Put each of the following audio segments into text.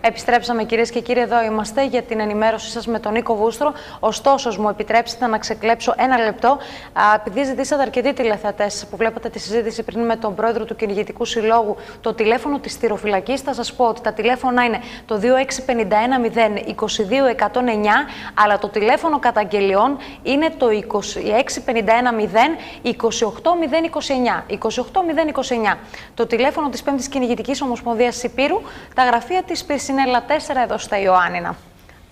Επιστρέψαμε, κυρίες και κύριοι, εδώ είμαστε για την ενημέρωσή σας με τον Νίκο Βούστρο. Ωστόσο, μου επιτρέψετε να ξεκλέψω ένα λεπτό. Επειδή ζητήσατε αρκετοί τηλεθεατές που βλέπατε τη συζήτηση πριν με τον πρόεδρο του Κυνηγητικού Συλλόγου, το τηλέφωνο της Θηροφυλακής, θα σας πω ότι τα τηλέφωνα είναι το 2651 0 22 109, αλλά το τηλέφωνο καταγγελιών είναι το 2651 0 28 029. Το τηλέφωνο της 5ης Κυνηγητικής Ομοσπονδίας Υπήρου, τα γραφεία της Πυρσινέλα 4 εδώ στα Ιωάννινα.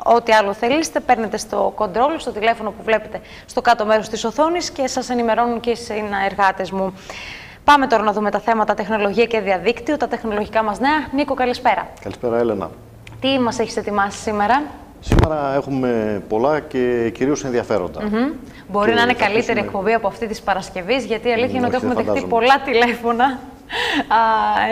Ό,τι άλλο θέλετε, παίρνετε στο control, στο τηλέφωνο που βλέπετε στο κάτω μέρος της οθόνης και σας ενημερώνουν και οι συνεργάτες μου. Πάμε τώρα να δούμε τα θέματα τεχνολογία και διαδίκτυο, τα τεχνολογικά μας νέα. Νίκο, καλησπέρα. Καλησπέρα, Έλενα. Τι μας έχεις ετοιμάσει σήμερα? Σήμερα έχουμε πολλά και κυρίως ενδιαφέροντα. Μπορεί να είναι καλύτερη εκπομπή από αυτή της Παρασκευής, γιατί η αλήθεια είναι ότι έχουμε δεχτεί πολλά τηλέφωνα.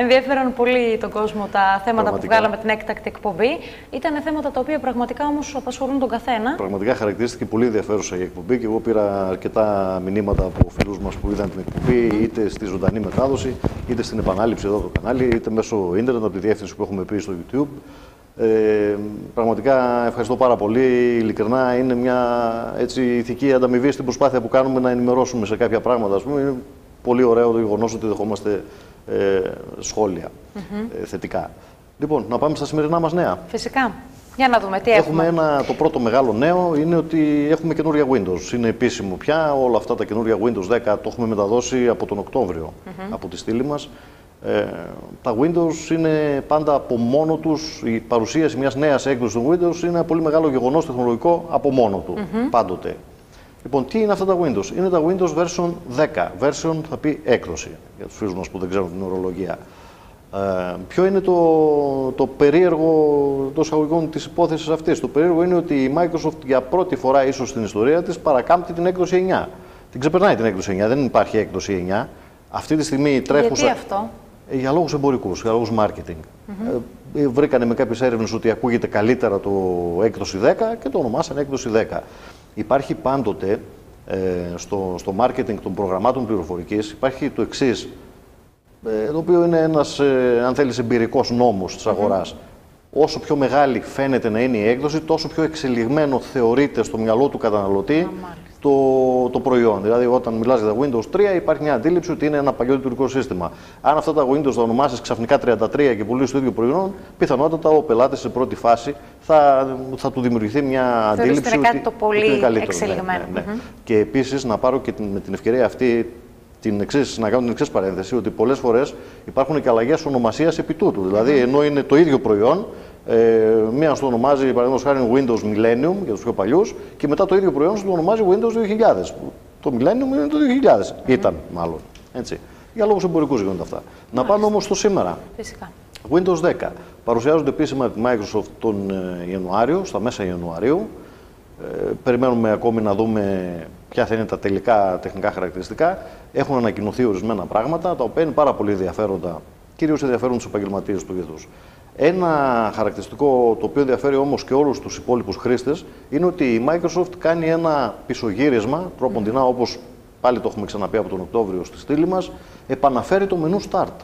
Ενδιαφέρον πολύ τον κόσμο τα θέματα που βγάλαμε την έκτακτη εκπομπή. Ήταν θέματα τα οποία πραγματικά όμως απασχολούν τον καθένα. Πραγματικά χαρακτηρίστηκε πολύ ενδιαφέρουσα η εκπομπή και εγώ πήρα αρκετά μηνύματα από φίλους μας που είδαν την εκπομπή, είτε στη ζωντανή μετάδοση, είτε στην επανάληψη εδώ το κανάλι, είτε μέσω ίντερνετ από τη διεύθυνση που έχουμε πει στο YouTube. Πραγματικά ευχαριστώ πάρα πολύ. Ειλικρινά είναι μια έτσι, ηθική ανταμοιβή στην προσπάθεια που κάνουμε να ενημερώσουμε σε κάποια πράγματα. Ας πούμε. Είναι πολύ ωραίο το γεγονός ότι δεχόμαστε σχόλια θετικά. Λοιπόν, να πάμε στα σημερινά μας νέα. Φυσικά. Για να δούμε τι έχουμε. Το πρώτο μεγάλο νέο είναι ότι έχουμε καινούρια Windows. Είναι επίσημο πια. Όλα αυτά τα καινούρια Windows 10 το έχουμε μεταδώσει από τον Οκτώβριο από τη στήλη μας. Τα Windows είναι πάντα από μόνο τους, η παρουσίαση μιας νέας έκδοσης του Windows είναι ένα πολύ μεγάλο γεγονός τεχνολογικό από μόνο του, πάντοτε. Λοιπόν, τι είναι αυτά τα Windows? Είναι τα Windows version 10, version θα πει έκδοση, για τους φίλους μας που δεν ξέρουν την ορολογία. Ποιο είναι το περίεργο των εισαγωγικών της υπόθεσης αυτής? Το περίεργο είναι ότι η Microsoft για πρώτη φορά ίσως στην ιστορία της παρακάμπτει την έκδοση 9. Την ξεπερνάει την έκδοση 9, δεν υπάρχει έκδοση 9. Αυτή τη στιγμή τρέχουσα... Γιατί αυτό? Για λόγους εμπορικούς, για λόγους marketing. Βρήκανε με κάποιες έρευνες ότι ακούγεται καλύτερα το έκδοση 10 και το ονομάσανε έκδοση 10. Υπάρχει πάντοτε στο marketing των προγραμμάτων πληροφορικής υπάρχει το εξής, το οποίο είναι ένας, αν θέλεις, εμπειρικός νόμος της αγοράς. Όσο πιο μεγάλη φαίνεται να είναι η έκδοση, τόσο πιο εξελιγμένο θεωρείται στο μυαλό του καταναλωτή το προϊόν. Δηλαδή, όταν μιλάς για τα Windows 3, υπάρχει μια αντίληψη ότι είναι ένα παλιό λειτουργικό σύστημα. Αν αυτά τα Windows τα ονομάσεις ξαφνικά 33 και πουλήσεις το ίδιο προϊόν, πιθανότατα ο πελάτης σε πρώτη φάση θα του δημιουργηθεί μια αντίληψη ότι κάτι το πολύ είναι καλύτερο. εξελιγμένο. Και επίσης, να πάρω και με την ευκαιρία αυτή να κάνω την εξής παρένθεση, ότι πολλές φορές υπάρχουν και αλλαγές ονομασίας επί τούτου. Δηλαδή, ενώ είναι το ίδιο προϊόν, μία στο ονομάζει, παραδείγματος χάρη, Windows Millennium για τους πιο παλιούς, και μετά το ίδιο προϊόν στο ονομάζει Windows 2000. Το Millennium είναι το 2000. Ήταν, μάλλον. Έτσι. Για λόγους εμπορικούς γίνονται αυτά. Να πάμε όμως στο σήμερα. Φυσικά. Windows 10. Παρουσιάζονται επίσημα από τη Microsoft τον Ιανουάριο, στα μέσα Ιανουαρίου. Περιμένουμε ακόμη να δούμε ποια θα είναι τα τελικά τεχνικά χαρακτηριστικά. Έχουν ανακοινωθεί ορισμένα πράγματα, τα οποία είναι πάρα πολύ ενδιαφέροντα, κυρίως ενδιαφέρουν τους επαγγελματίες του είδους. Ένα χαρακτηριστικό το οποίο ενδιαφέρει όμως και όλους τους υπόλοιπους χρήστες είναι ότι η Microsoft κάνει ένα πισωγύρισμα, τρόποντινά, όπως πάλι το έχουμε ξαναπεί από τον Οκτώβριο στη στήλη μας, επαναφέρει το μενού Start.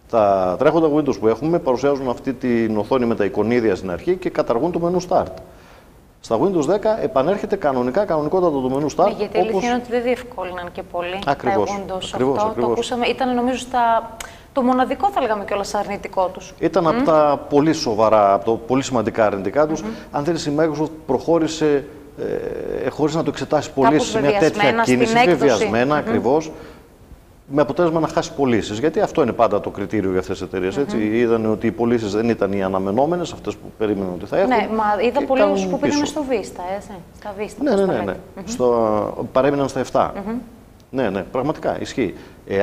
Τα τρέχοντα Windows που έχουμε παρουσιάζουν αυτή την οθόνη με τα εικονίδια στην αρχή και καταργούν το μενού Start. Στα Windows 10 επανέρχεται κανονικότατα το μενού Start. Ναι, γιατί η αλήθεια είναι ότι δεν διευκόλυναν και πολύ ακριβώς, τα Windows ακριβώς. Το ακούσαμε, ήταν νομίζω το μοναδικό, θα λέγαμε κιόλας, αρνητικό τους. Ήταν από τα πολύ σοβαρά, από τα πολύ σημαντικά αρνητικά τους. Αν θέλεις, η Microsoft προχώρησε χωρίς να το εξετάσει πολύ σε μια τέτοια κίνηση, βεβαιασμένα ακριβώς, με αποτέλεσμα να χάσει πωλήσεις. Γιατί αυτό είναι πάντα το κριτήριο για αυτές τις εταιρείες. Είδαν ότι οι πωλήσεις δεν ήταν οι αναμενόμενες, αυτές που περίμεναν ότι θα έχουν. Ναι, μα είδα πολλούς που πήγαν στο Vista, στα Vista. Ναι. Παρέμειναν στα 7. Ναι, πραγματικά ισχύει.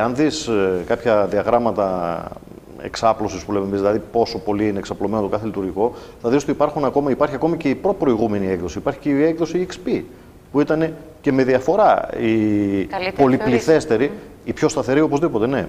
Αν δεις κάποια διαγράμματα εξάπλωσης που λέμε εμείς, δηλαδή πόσο πολύ είναι εξαπλωμένο το κάθε λειτουργικό, θα δεις ότι υπάρχει ακόμη και η προπροηγούμενη έκδοση. Υπάρχει και η έκδοση XP, που ήταν και με διαφορά η πολυπληθέστερη, η πιο σταθερή οπωσδήποτε, ναι.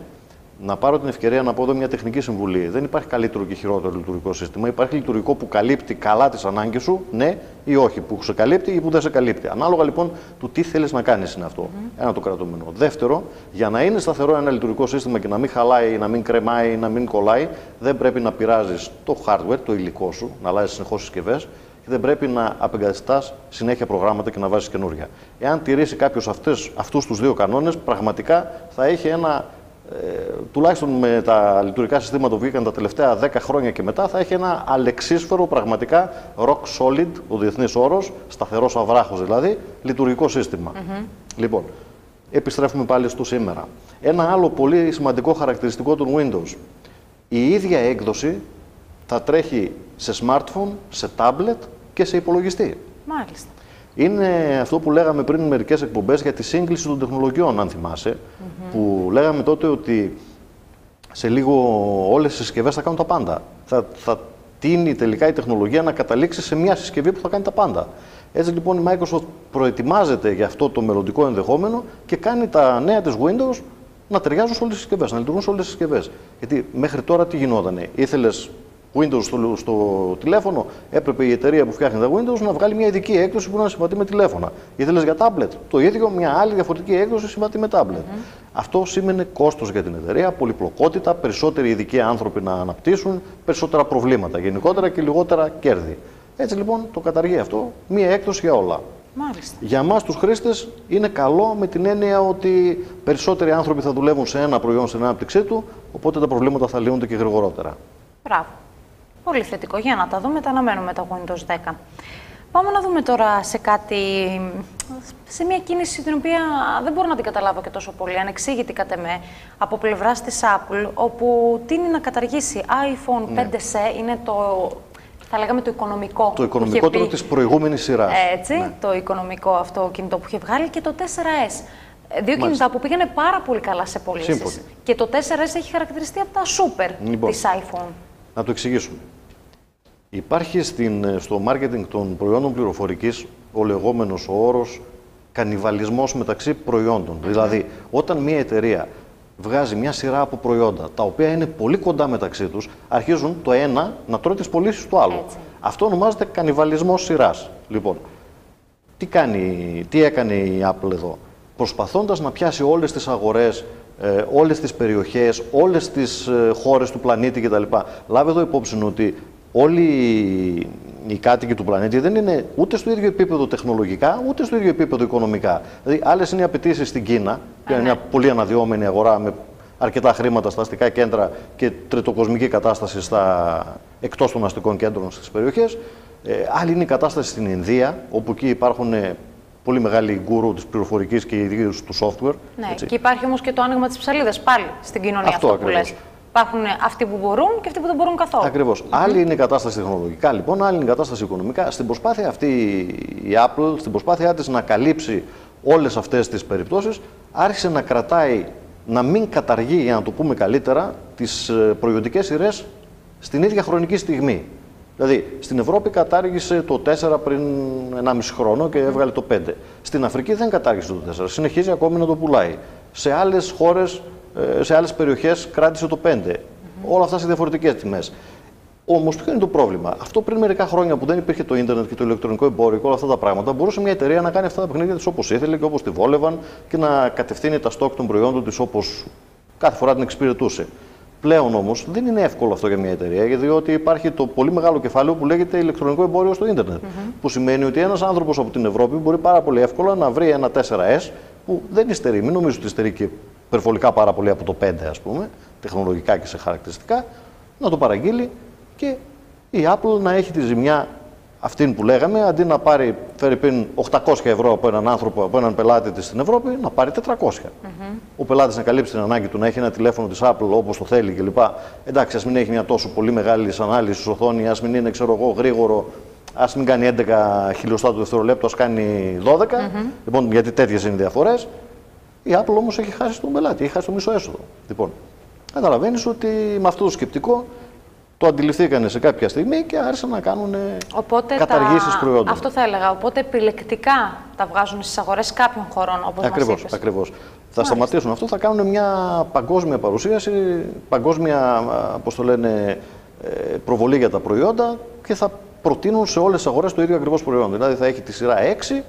να πάρω την ευκαιρία να πω εδώ μια τεχνική συμβουλή. Δεν υπάρχει καλύτερο και χειρότερο λειτουργικό σύστημα. Υπάρχει λειτουργικό που καλύπτει καλά τις ανάγκες σου, ναι ή όχι, που σε καλύπτει ή που δεν σε καλύπτει. Ανάλογα λοιπόν του τι θέλεις να κάνεις είναι αυτό. Ένα το κρατούμενο. Δεύτερο, για να είναι σταθερό ένα λειτουργικό σύστημα και να μην χαλάει, να μην κρεμάει, να μην κολλάει, δεν πρέπει να πειράζεις το hardware, το υλικό σου, να αλλάζεις συνεχώς συσκευές και δεν πρέπει να απεγκαθιστάς συνέχεια προγράμματα και να βάζεις καινούργια. Εάν τηρήσει κάποιος αυτούς τους δύο κανόνες, πραγματικά θα έχει ένα. Τουλάχιστον με τα λειτουργικά συστήματα που βγήκαν τα τελευταία 10 χρόνια και μετά, θα έχει ένα αλεξίσφαιρο, πραγματικά rock solid, ο διεθνής όρος, σταθερός αβράχος δηλαδή, λειτουργικό σύστημα. Λοιπόν, επιστρέφουμε πάλι στο σήμερα. Ένα άλλο πολύ σημαντικό χαρακτηριστικό του Windows. Η ίδια έκδοση θα τρέχει σε smartphone, σε tablet και σε υπολογιστή. Μάλιστα. Είναι αυτό που λέγαμε πριν μερικές εκπομπές για τη σύγκληση των τεχνολογιών, αν θυμάσαι, που λέγαμε τότε ότι σε λίγο όλες οι συσκευές θα κάνουν τα πάντα. Θα τείνει τελικά η τεχνολογία να καταλήξει σε μια συσκευή που θα κάνει τα πάντα. Έτσι λοιπόν η Microsoft προετοιμάζεται για αυτό το μελλοντικό ενδεχόμενο και κάνει τα νέα της Windows να ταιριάζουν σε όλες τις συσκευές, να λειτουργούν σε όλες τις συσκευές. Γιατί μέχρι τώρα τι γινότανε, ήθελες Windows στο τηλέφωνο, έπρεπε η εταιρεία που φτιάχνει τα Windows να βγάλει μια ειδική έκδοση που να συμβατεί με τηλέφωνα. Ήθελες για tablet, το ίδιο, μια άλλη διαφορετική έκδοση συμβατεί με tablet. Αυτό σήμαινε κόστος για την εταιρεία, πολυπλοκότητα, περισσότεροι ειδικοί άνθρωποι να αναπτύσσουν, περισσότερα προβλήματα γενικότερα και λιγότερα κέρδη. Έτσι λοιπόν το καταργεί αυτό, μια έκδοση για όλα. Μάλιστα. Για εμάς τους χρήστες είναι καλό με την έννοια ότι περισσότεροι άνθρωποι θα δουλεύουν σε ένα προϊόν στην ανάπτυξή του, οπότε τα προβλήματα θα λύνονται και γρηγορότερα. Μπράβο. Πολύ θετικό. Για να τα δούμε, τα αναμένουμε τα Windows 10. Πάμε να δούμε τώρα σε μια κίνηση την οποία δεν μπορώ να την καταλάβω και τόσο πολύ, ανεξήγητη κατ' εμέ, από πλευράς της Apple, όπου τείνει να καταργήσει iPhone 5C, είναι θα λέγαμε το οικονομικό. Το οικονομικότερο της προηγούμενης σειράς. Έτσι, ναι. Το οικονομικό αυτό κινητό που είχε βγάλει και το 4S. Δύο κινητά που πήγανε πάρα πολύ καλά σε πωλήσεις. Και το 4S έχει χαρακτηριστεί από τα super της iPhone. Να το εξηγήσουμε. Υπάρχει στο marketing των προϊόντων πληροφορικής ο λεγόμενος ο όρος κανιβαλισμός μεταξύ προϊόντων. Δηλαδή, όταν μια εταιρεία βγάζει μια σειρά από προϊόντα τα οποία είναι πολύ κοντά μεταξύ τους, αρχίζουν το ένα να τρώει τις πωλήσεις του άλλου. Έτσι. Αυτό ονομάζεται κανιβαλισμός σειράς. Λοιπόν, τι έκανε η Apple εδώ, προσπαθώντας να πιάσει όλες τις αγορές, όλες τις περιοχές, όλες τις χώρες του πλανήτη κτλ. Λάβε εδώ υπόψη ότι όλοι οι κάτοικοι του πλανήτη δεν είναι ούτε στο ίδιο επίπεδο τεχνολογικά, ούτε στο ίδιο επίπεδο οικονομικά. Δηλαδή, άλλες είναι οι απαιτήσεις στην Κίνα, που είναι μια πολύ αναδυόμενη αγορά με αρκετά χρήματα στα αστικά κέντρα και τριτοκοσμική κατάσταση εκτός των αστικών κέντρων στις περιοχές. Άλλη είναι η κατάσταση στην Ινδία, όπου εκεί υπάρχουν πολύ μεγάλοι γκουρού της πληροφορικής και ιδίως του software. Ναι, έτσι. Και υπάρχει όμως και το άνοιγμα της ψαλίδας πάλι στην κοινωνία αυτό που λες. Υπάρχουν αυτοί που μπορούν και αυτοί που δεν μπορούν καθόλου. Ακριβώς. Άλλη είναι η κατάσταση τεχνολογικά, λοιπόν, άλλη είναι η κατάσταση οικονομικά. Στην προσπάθεια αυτή η Apple, στην προσπάθειά της να καλύψει όλες αυτές τις περιπτώσεις, άρχισε να κρατάει, να μην καταργεί, για να το πούμε καλύτερα, τις προϊόντικές σειρές στην ίδια χρονική στιγμή. Δηλαδή, στην Ευρώπη κατάργησε το 4 πριν 1,5 χρόνο και έβγαλε το 5. Στην Αφρική δεν κατάργησε το 4, συνεχίζει ακόμη να το πουλάει. Σε άλλες χώρες, σε άλλες περιοχές κράτησε το 5. Όλα αυτά σε διαφορετικές τιμές. Όμως, ποιο είναι το πρόβλημα? Αυτό πριν μερικά χρόνια που δεν υπήρχε το ίντερνετ και το ηλεκτρονικό εμπόριο και όλα αυτά τα πράγματα, μπορούσε μια εταιρεία να κάνει αυτά τα παιχνίδια της όπως ήθελε και όπως τη βόλευαν και να κατευθύνει τα στόκ των προϊόντων της όπως κάθε φορά την εξυπηρετούσε. Πλέον όμως δεν είναι εύκολο αυτό για μια εταιρεία, διότι υπάρχει το πολύ μεγάλο κεφάλαιο που λέγεται ηλεκτρονικό εμπόριο στο ίντερνετ. Που σημαίνει ότι ένας άνθρωπος από την Ευρώπη μπορεί πάρα πολύ εύκολα να βρει ένα 4S που δεν υστερεί. Μην νομίζω ότι υστερεί και υπερβολικά πάρα πολύ από το 5, ας πούμε, τεχνολογικά και σε χαρακτηριστικά, να το παραγγείλει και η Apple να έχει τη ζημιά αυτήν που λέγαμε, αντί να πάρει φερειπίν 800 ευρώ από έναν άνθρωπο, από έναν πελάτη της στην Ευρώπη, να πάρει 400. Ο πελάτης να καλύψει την ανάγκη του να έχει ένα τηλέφωνο της Apple όπως το θέλει κλπ. Εντάξει, ας μην έχει μια τόσο πολύ μεγάλη ανάλυση οθόνη, ας μην είναι, ξέρω εγώ, γρήγορο, ας μην κάνει 11 χιλιοστά του δευτερολέπτου, ας κάνει 12. Λοιπόν, γιατί τέτοιες είναι οι διαφορές. Η Apple όμως έχει χάσει τον πελάτη, έχει χάσει το μισό έσοδο. Λοιπόν, καταλαβαίνεις ότι με αυτό το σκεπτικό το αντιληφθήκανε σε κάποια στιγμή και άρχισαν να κάνουν καταργήσεις προϊόντων. Αυτό θα έλεγα. Οπότε επιλεκτικά τα βγάζουν στις αγορές κάποιων χωρών, όπως μας είπες. Ακριβώς. Θα σταματήσουν αυτό, θα κάνουν μια παγκόσμια παρουσίαση, παγκόσμια, πώς το λένε, προβολή για τα προϊόντα και θα προτείνουν σε όλες τις αγορές το ίδιο ακριβώς προϊόν. Δηλαδή θα έχει τη σειρά 6,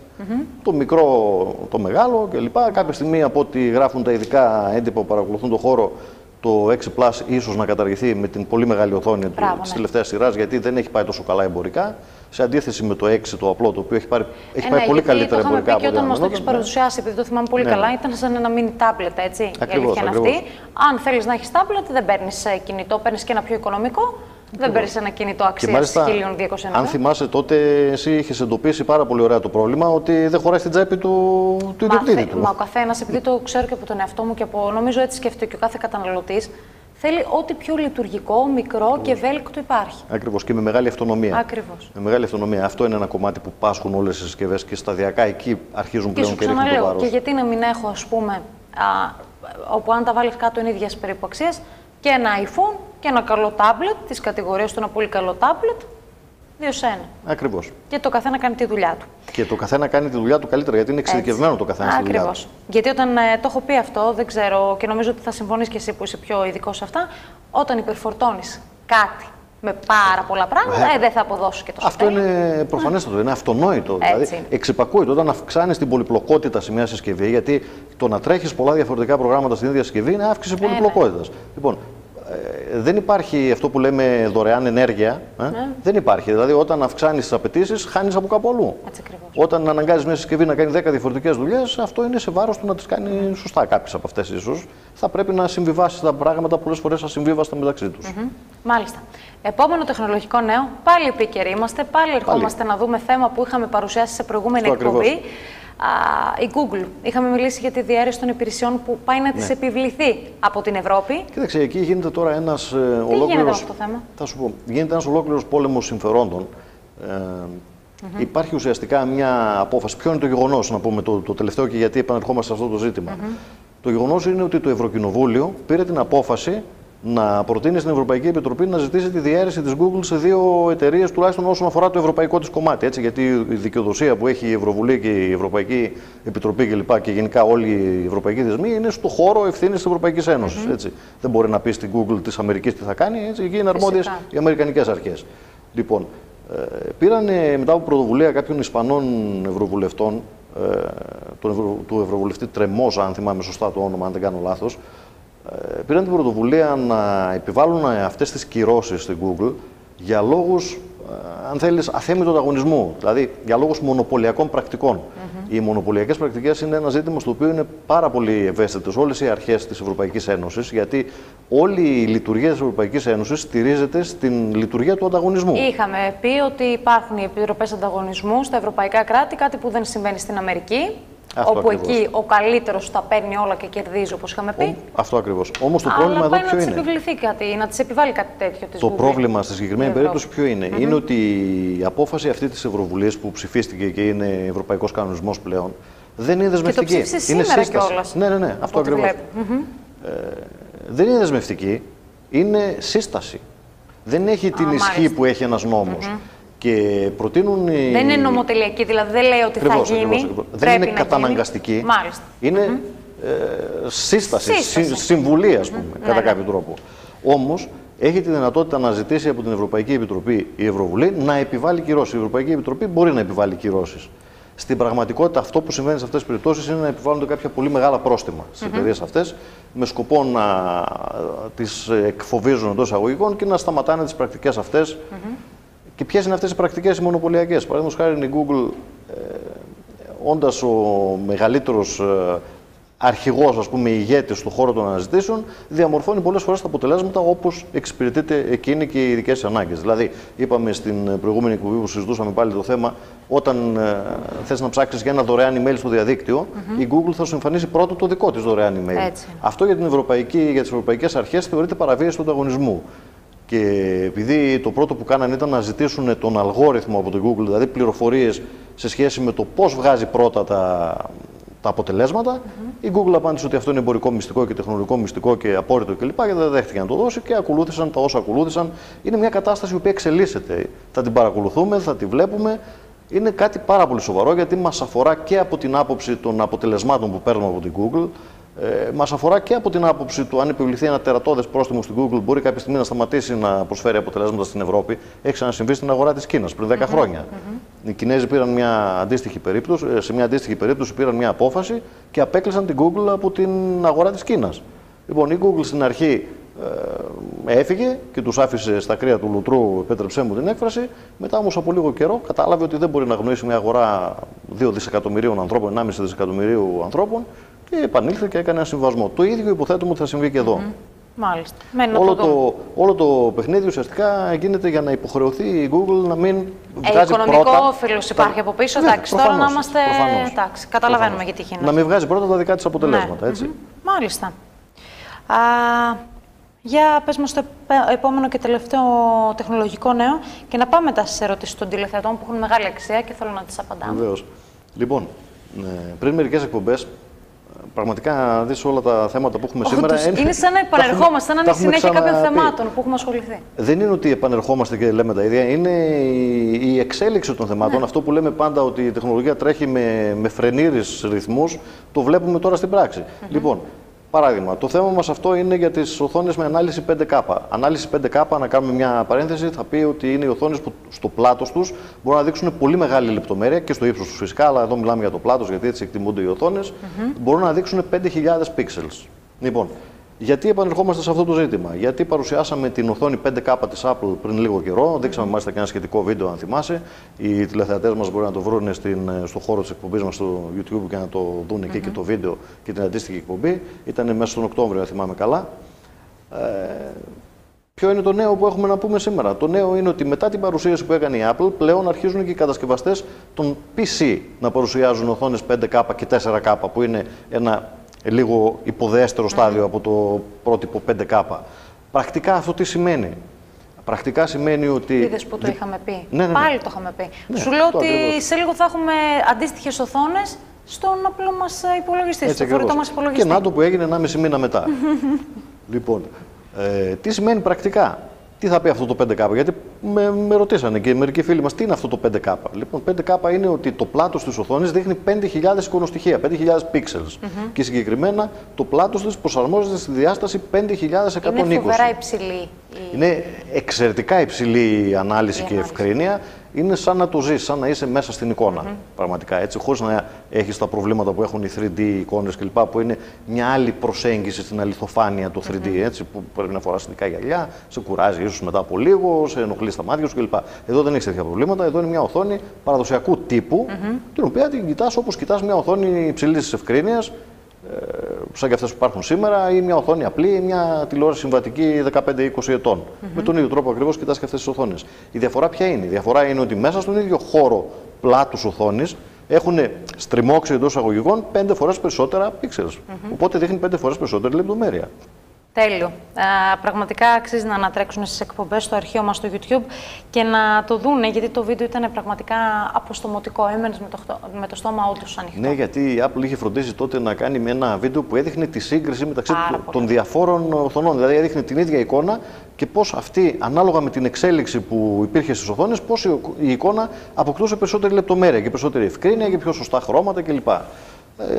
το μικρό, το μεγάλο κλπ. Κάποια στιγμή, από ό,τι γράφουν τα ειδικά έντυπα που παρακολουθούν το χώρο, το 6 Plus ίσως να καταργηθεί με την πολύ μεγάλη οθόνη της τελευταίας σειράς, γιατί δεν έχει πάει τόσο καλά εμπορικά. Σε αντίθεση με το 6, το απλό, το οποίο έχει πάει πολύ καλύτερα εμπορικά. Και όταν μας το έχεις παρουσιάσει, επειδή το θυμάμαι πολύ καλά, ήταν σαν ένα mini tablet, έτσι. Ακριβώς, η αλήθεια είναι αυτή. Αν θέλεις να έχεις tablet, δεν παίρνεις κινητό, παίρνεις και ένα πιο οικονομικό. Δεν παίρνεις ένα κινητό αξίας 1.200 ευρώ. Αν θυμάσαι, τότε εσύ είχες εντοπίσει πάρα πολύ ωραία το πρόβλημα ότι δεν χωράει στην τσέπη του ιδιοκτήτη του. Μα ο καθένας, επειδή το ξέρω και από τον εαυτό μου και νομίζω έτσι σκέφτεται και ο κάθε καταναλωτής, θέλει ό,τι πιο λειτουργικό, μικρό και ευέλικτο υπάρχει. Ακριβώς, και με μεγάλη αυτονομία. Ακριβώς. Με μεγάλη αυτονομία. Αυτό είναι ένα κομμάτι που πάσχουν όλες οι συσκευές και σταδιακά εκεί αρχίζουν πλέον και ρίχνουν το βάρος. Και γιατί να μην έχω, ας πούμε, όπου αν τα βάλεις κάτω είναι ίδιας περίπου αξίας, και ένα iPhone και ένα καλό τάμπλετ της κατηγορίας του, ένα πολύ καλό τάμπλετ, 2 σε 1. Ακριβώς. Και το καθένα κάνει τη δουλειά του. Και το καθένα κάνει τη δουλειά του καλύτερα, γιατί είναι εξειδικευμένο το καθένα στη δουλειά του. Ακριβώς. Γιατί όταν το έχω πει αυτό, δεν ξέρω, και νομίζω ότι θα συμφωνείς και εσύ που είσαι πιο ειδικός σε αυτά, όταν υπερφορτώνεις κάτι με πάρα πολλά πράγματα, δεν θα αποδώσει και τόσο. Αυτό είναι προφανέστατο, είναι αυτονόητο. Δηλαδή, εξυπακούεται όταν αυξάνεις την πολυπλοκότητα σε μια συσκευή, γιατί το να τρέχεις πολλά διαφορετικά προγράμματα στην ίδια συσκευή είναι αύξηση πολυπλοκότητας. Λοιπόν, δεν υπάρχει αυτό που λέμε δωρεάν ενέργεια. Δεν υπάρχει. Δηλαδή, όταν αυξάνεις τις απαιτήσεις, χάνεις από κάπου αλλού. Όταν αναγκάζεις μια συσκευή να κάνει 10 διαφορετικές δουλειές, αυτό είναι σε βάρος του να τις κάνει σωστά. Κάποιες από αυτές ίσως θα πρέπει να συμβιβάσεις τα πράγματα πολλές φορές ασυμβίβαστα μεταξύ τους. Μάλιστα. Επόμενο τεχνολογικό νέο, πάλι επίκαιροι είμαστε, πάλι ερχόμαστε να δούμε θέμα που είχαμε παρουσιάσει σε προηγούμενη εκπομπή. Η Google. Είχαμε μιλήσει για τη διαίρεση των υπηρεσιών που πάει να της επιβληθεί από την Ευρώπη. Κοίταξε, εκεί γίνεται τώρα ένας ολόκληρος. Τι γίνεται αυτό το θέμα? Θα σου πω. Γίνεται ένας ολόκληρος πόλεμος συμφερόντων. Υπάρχει ουσιαστικά μια απόφαση. Ποιο είναι το γεγονός, να πούμε το τελευταίο, και γιατί επανερχόμαστε σε αυτό το ζήτημα. Το γεγονός είναι ότι το Ευρωκοινοβούλιο πήρε την απόφαση να προτείνει στην Ευρωπαϊκή Επιτροπή να ζητήσει τη διαίρεση της Google σε 2 εταιρείες, τουλάχιστον όσον αφορά το ευρωπαϊκό της κομμάτι. Έτσι, γιατί η δικαιοδοσία που έχει η Ευρωβουλή και η Ευρωπαϊκή Επιτροπή κλπ. Και γενικά όλοι οι ευρωπαϊκοί θεσμοί είναι στο χώρο ευθύνης της Ευρωπαϊκής Ένωσης. Έτσι. Δεν μπορεί να πει στην Google της Αμερικής τι θα κάνει, έτσι, εκεί είναι αρμόδιες οι αμερικανικές αρχές. Λοιπόν, πήραν μετά από πρωτοβουλία κάποιων Ισπανών Ευρωβουλευτών, του Ευρωβουλευτή Τρεμόζα, αν θυμάμαι σωστά το όνομα, αν δεν κάνω λάθος, πήραν την πρωτοβουλία να επιβάλλουν αυτές τις κυρώσεις στην Google για λόγους, αν θέλεις, αθέμητου ανταγωνισμού, δηλαδή για λόγους μονοπωλιακών πρακτικών. Οι μονοπωλιακές πρακτικές είναι ένα ζήτημα στο οποίο είναι πάρα πολύ ευαίσθητες όλες οι αρχές της Ευρωπαϊκής Ένωσης, γιατί όλη η λειτουργία της Ευρωπαϊκής Ένωσης στηρίζεται στην λειτουργία του ανταγωνισμού. Είχαμε πει ότι υπάρχουν οι επιτροπές ανταγωνισμού στα ευρωπαϊκά κράτη, κάτι που δεν συμβαίνει στην Αμερική. Αυτό όπου ακριβώς. Εκεί ο καλύτερος τα παίρνει όλα και κερδίζει, όπως είχαμε πει. Αυτό ακριβώς. Όμως το πρόβλημα εδώ ποιο είναι? Να της επιβληθεί κάτι, να της επιβάλλει κάτι τέτοιο της Το Google. πρόβλημα στη συγκεκριμένη περίπτωση ποιο είναι? Είναι ότι η απόφαση αυτή της Ευρωβουλής που ψηφίστηκε και είναι ευρωπαϊκός κανονισμός πλέον δεν είναι δεσμευτική. Και το ψήφισε σήμερα κιόλας. Ναι, αυτό ακριβώς. Δεν είναι δεσμευτική, είναι σύσταση. Δεν έχει την ισχύ που έχει ένας νόμος. Και προτείνουν. Δεν είναι νομοτελειακή, δηλαδή δεν λέει ότι θα γίνει. Δεν είναι καταναγκαστική. Μάλιστα. Είναι σύσταση, συμβουλή, ας πούμε, κατά κάποιο τρόπο. Όμως έχει τη δυνατότητα να ζητήσει από την Ευρωπαϊκή Επιτροπή η Ευρωβουλή να επιβάλλει κυρώσεις. Η Ευρωπαϊκή Επιτροπή μπορεί να επιβάλλει κυρώσεις. Στην πραγματικότητα, αυτό που συμβαίνει σε αυτές τις περιπτώσεις είναι να επιβάλλονται κάποια πολύ μεγάλα πρόστιμα στις εταιρείες αυτές, με σκοπό να τις εκφοβίζουν εντός εισαγωγικών και να σταματάνε τις πρακτικές αυτές. Και ποιες είναι αυτές οι πρακτικές οι μονοπωλιακές? Παραδείγματος χάρη, η Google, όντας ο μεγαλύτερος αρχηγός, ας πούμε, ηγέτης στον χώρο των αναζητήσεων, διαμορφώνει πολλές φορές τα αποτελέσματα όπως εξυπηρετείται εκείνη και οι δικές ανάγκες. Δηλαδή, είπαμε στην προηγούμενη εκπομπή που συζητούσαμε πάλι το θέμα, όταν θες να ψάξεις για ένα δωρεάν email στο διαδίκτυο, η Google θα σου εμφανίσει πρώτο το δικό της δωρεάν email. Αυτό για τις ευρωπαϊκές αρχές θεωρείται παραβίαση του ανταγωνισμού. Και επειδή το πρώτο που κάνανε ήταν να ζητήσουν τον αλγόριθμο από την Google, δηλαδή πληροφορίες σε σχέση με το πώς βγάζει πρώτα τα αποτελέσματα, η Google απάντησε ότι αυτό είναι εμπορικό μυστικό και τεχνολογικό μυστικό και απόρριτο κλπ. Και δεν δέχτηκε να το δώσει και ακολούθησαν τα όσα ακολούθησαν. Είναι μια κατάσταση που εξελίσσεται. Θα την παρακολουθούμε, θα τη βλέπουμε. Είναι κάτι πάρα πολύ σοβαρό, γιατί μας αφορά και από την άποψη των αποτελεσμάτων που παίρνουμε από την Google. Μας αφορά και από την άποψη του αν επιβληθεί ένα τερατώδες πρόστιμο στην Google, μπορεί κάποια στιγμή να σταματήσει να προσφέρει αποτελέσματα στην Ευρώπη. Έχει ξανασυμβεί στην αγορά της Κίνας πριν 10 χρόνια. Οι Κινέζοι πήραν μια αντίστοιχη περίπτωση, σε μια αντίστοιχη περίπτωση πήραν μια απόφαση και απέκλεισαν την Google από την αγορά της Κίνας. Λοιπόν, η Google στην αρχή έφυγε και τους άφησε στα κρύα του λουτρού, επέτρεψέ μου την έκφραση. Μετά όμως από λίγο καιρό κατάλαβε ότι δεν μπορεί να αγνοήσει μια αγορά 2 δισεκατομμυρίων ανθρώπων, 1,5 δισεκατομμυρίου ανθρώπων και επανήλθε και έκανε ένα συμβασμό. Το ίδιο υποθέτουμε ότι θα συμβεί και εδώ. Μάλιστα. Όλο το παιχνίδι ουσιαστικά γίνεται για να υποχρεωθεί η Google να μην βγάζει οικονομικό πρώτα... όφελος υπάρχει από πίσω. Εντάξει, τώρα να είμαστε... Εντάξει, καταλαβαίνουμε γιατί γίνεται. Να μην βγάζει πρώτα τα δικά της αποτελέσματα, έτσι. Μάλιστα. Για πες μας το επόμενο και τελευταίο τεχνολογικό νέο και να πάμε μετά στις ερωτήσεις των τηλεθεατών που έχουν μεγάλη αξία και θέλω να τις απαντάμε. Βεβαίως. Λοιπόν, πριν μερικές εκπομπές, πραγματικά δεις όλα τα θέματα που έχουμε σήμερα. Είναι σαν να επανερχόμαστε, σαν να είναι συνέχεια κάποιων θεμάτων που έχουμε ασχοληθεί. Δεν είναι ότι επανερχόμαστε και λέμε τα ίδια, είναι η εξέλιξη των θεμάτων. Αυτό που λέμε πάντα ότι η τεχνολογία τρέχει με φρενήρις ρυθμούς, το βλέπουμε τώρα στην πράξη. Λοιπόν, παράδειγμα, το θέμα μας αυτό είναι για τις οθόνες με ανάλυση 5K. Ανάλυση 5K, να κάνουμε μια παρένθεση, θα πει ότι είναι οι οθόνες που στο πλάτος τους μπορούν να δείξουν πολύ μεγάλη λεπτομέρεια και στο ύψος τους φυσικά, αλλά εδώ μιλάμε για το πλάτος γιατί έτσι εκτιμούνται οι οθόνες, μπορούν να δείξουν 5.000 pixels. Λοιπόν, γιατί επανερχόμαστε σε αυτό το ζήτημα? Γιατί παρουσιάσαμε την οθόνη 5K της Apple πριν λίγο καιρό, δείξαμε μάλιστα και ένα σχετικό βίντεο, αν θυμάσαι. Οι τηλεθεατές μας μπορεί να το βρουν στο χώρο της εκπομπής μας στο YouTube και να το δουν εκεί και το βίντεο και την αντίστοιχη εκπομπή. Ήταν μέσα στον Οκτώβριο, αν θυμάμαι καλά. Ποιο είναι το νέο που έχουμε να πούμε σήμερα? Το νέο είναι ότι μετά την παρουσίαση που έκανε η Apple, πλέον αρχίζουν και οι κατασκευαστές των PC να παρουσιάζουν οθόνες 5K και 4K, που είναι ένα λίγο υποδέστερο στάδιο από το πρότυπο 5K. Πρακτικά αυτό τι σημαίνει? Πρακτικά σημαίνει ότι... Είδες που το είχαμε πει. Ναι. Πάλι το είχαμε πει. Ναι, σου λέω ότι ακριβώς. Σε λίγο θα έχουμε αντίστοιχες οθόνες στον απλό μας υπολογιστή, στο φορητό μας υπολογιστή. Και να το που έγινε 1,5 μήνα μετά. Λοιπόν, τι σημαίνει πρακτικά? Τι θα πει αυτό το 5K? Γιατί με ρωτήσανε και μερικοί φίλοι μας τι είναι αυτό το 5K. Λοιπόν, 5K είναι ότι το πλάτος της οθόνης δείχνει 5.000 εικονοστοιχεία, 5.000 pixels. Και συγκεκριμένα το πλάτος της προσαρμόζεται στη διάσταση 5.120. Είναι φοβερά υψηλή. Είναι εξαιρετικά υψηλή η ανάλυση και η ευκρίνεια. Είναι σαν να το ζεις, σαν να είσαι μέσα στην εικόνα. Πραγματικά έτσι, χωρίς να έχεις τα προβλήματα που έχουν οι 3D εικόνες κλπ. Που είναι μια άλλη προσέγγιση στην αληθοφάνεια το 3D. Έτσι, που πρέπει να φοράς ειδικά γυαλιά, σε κουράζει ίσως μετά από λίγο, σε ενοχλεί στα μάτια σου κλπ. Εδώ δεν έχεις τέτοια προβλήματα. Εδώ είναι μια οθόνη παραδοσιακού τύπου, την οποία την κοιτάς όπως κοιτάς μια οθόνη υψηλής ευκρίνειας, σαν και αυτές που υπάρχουν σήμερα, ή μια οθόνη απλή ή μια τηλεόραση συμβατική 15-20 ετών. Με τον ίδιο τρόπο ακριβώς κοιτάς και αυτές τις οθόνες. Η διαφορά ποια είναι? Η διαφορά είναι ότι μέσα στον ίδιο χώρο πλάτους οθόνης έχουν στριμώξει εντός εισαγωγικών 5 φορές περισσότερα pixels. Οπότε δείχνει 5 φορές περισσότερη λεπτομέρεια. Τέλειο. Πραγματικά αξίζει να ανατρέξουν στις εκπομπές στο αρχείο μας στο YouTube και να το δούνε, γιατί το βίντεο ήταν πραγματικά αποστομωτικό. Έμενες με το στόμα όντως ανοιχτό. Ναι, γιατί η Apple είχε φροντίσει τότε να κάνει ένα βίντεο που έδειχνε τη σύγκριση μεταξύ των διαφόρων οθονών. Δηλαδή έδειχνε την ίδια εικόνα και πώς αυτή, ανάλογα με την εξέλιξη που υπήρχε στις οθόνες, πώς η εικόνα αποκτούσε περισσότερη λεπτομέρεια και περισσότερη ευκρίνεια και πιο σωστά χρώματα κλπ.